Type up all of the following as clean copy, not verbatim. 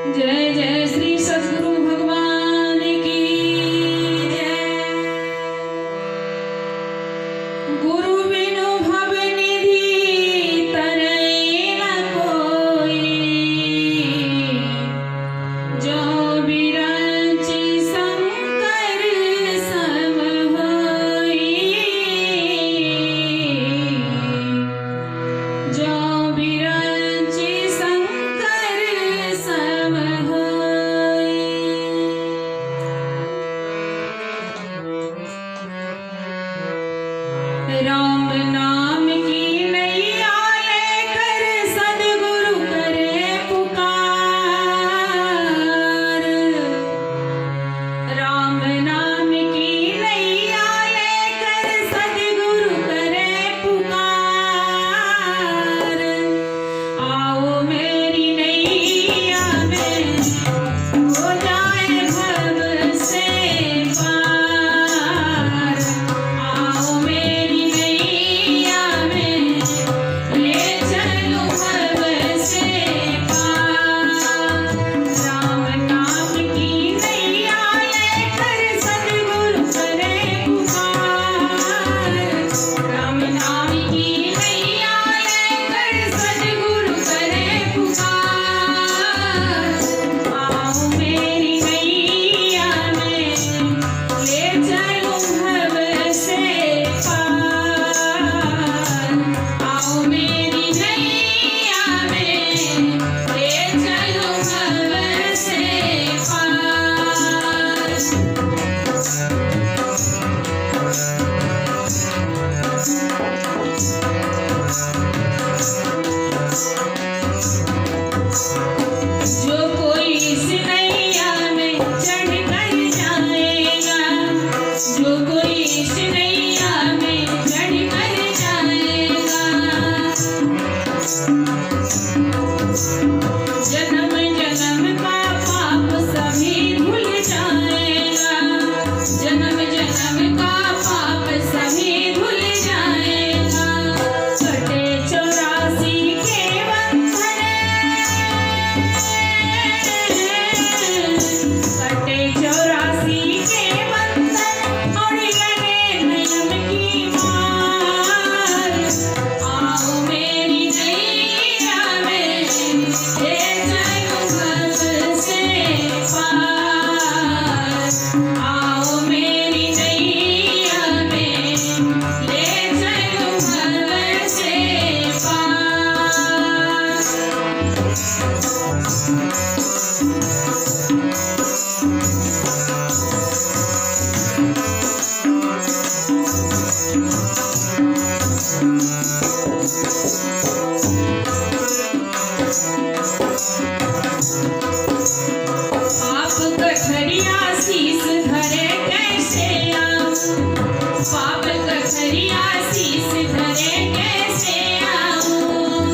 जय जय श्री सद्गुरु भगवान की जय। गुरु बिनु भव निधि तरई न कोई, जो बिरंची शंकर सब होई, जो बिरंची शंकर सब होई। राम नाम की नैया लेकर सद्गुरु करे पुकार। राम नाम की नैया लेकर सद्गुरु करे पुकार। आओ मेरी नैया में हो जाए भव से पार। आओ मेरी नैया में ले चलो भव से पार। राम नाम की नैया लेकर सद्गुरु करे पुकार। राम नाम की नैया लेकर सद्गुरु करे पुकार। आओ मेरी नैया में ले चलो भव से पार। आओ मेरी नैया में ले चलो भव से पार। जो कोई इस नैया में चढ़ कर जाएगा, जो कोई इस नैया में चढ़ कर जाएगा, जन्म जन्म का पाप सभी धुल जाएगा। जन्म जन्म का पाप सभी धुल जाएगा। कटे 84 के बंधन, कटे 84 के बंधन और लगे नियम की मार। आओ मेरी नैया में ले चलो भव से पार। आओ मेरी नैया में ले चलो भव से पार। पाप कठरिया शीस धरे कैसे आऊं, पाप कठरिया शीस धरे कैसे आऊं।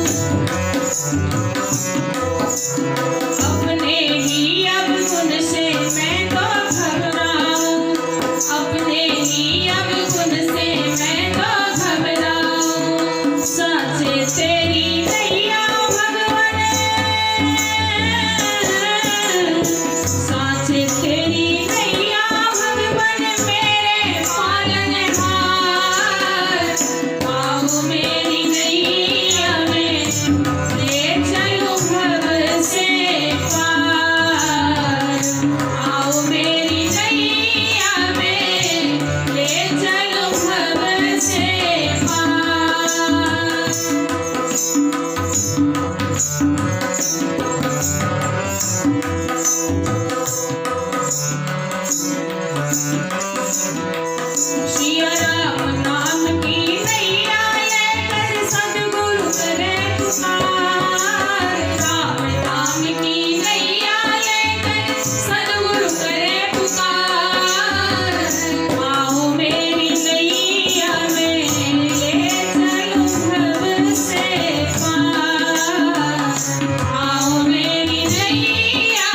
अपने ही अवगुण से मैं तो घबराऊं, अपने ही अवगुण से मैं तो घबराऊं। साचे तेरी नैया भगवान, साचे तेरी नैया भगवान मेरे पालनहार। आओ मेरी नैया में ले चलो भव से पार। आओ मेरी नैया में ले चलो भव से पार। श्री राम नाम की नैया लेकर सद्गुरु करे पुकार। राम नाम की नैया लेकर सद्गुरु करे पुकार। आओ मेरी नैया में ले चलो भव से पार। आओ मेरी नैया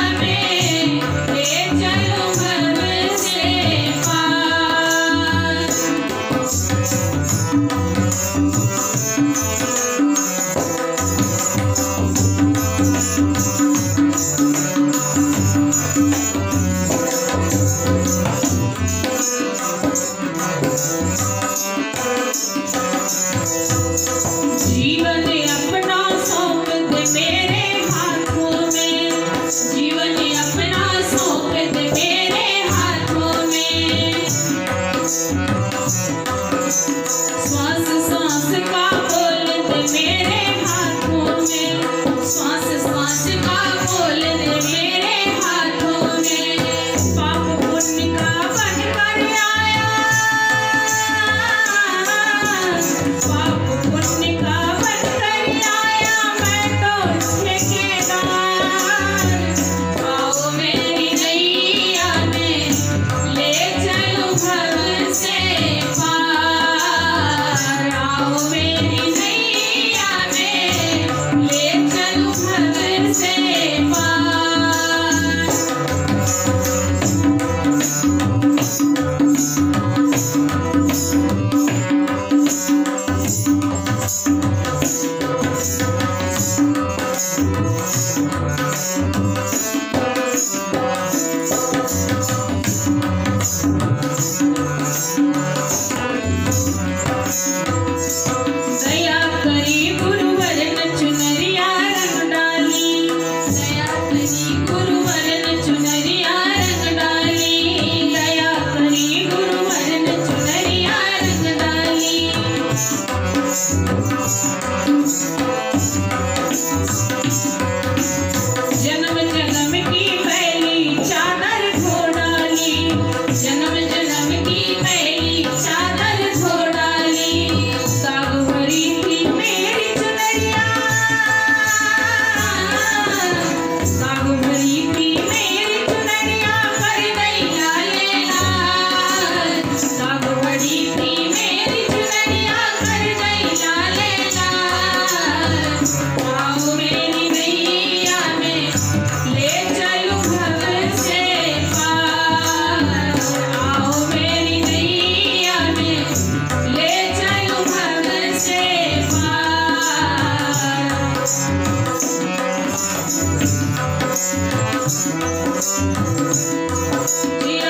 खोल दे मेरे हाथों में। पाप पुण्य का बन कर आया, पाप पुण्य का बन कर आया मैं तो ठेकेदार। आओ मेरी नैया में ले चलो भव से पार। आओ मेरी नैया में ले चलो भव से पार। दया करी गुरुवर न चुनरिया रंग डाली, दया करी गुरुवर न चुनरिया रंग डाली, दया करी गुरुवर न चुनरिया रंग डाली। जन्म जन्म की पहली चादर धो डाली, जन्म जन्म की पहली चादर धो डाली। दाग भरी थी मेरी चुनरिया, दाग भरी थी मेरी चुनरिया कर दैया लेना। दाग भरी थी मेरी चुनरिया कर दैया लेना। आओ मेरी नैया में ले चलो भव से पार। आओ मेरी नैया में ले चलो भव से पार। जिया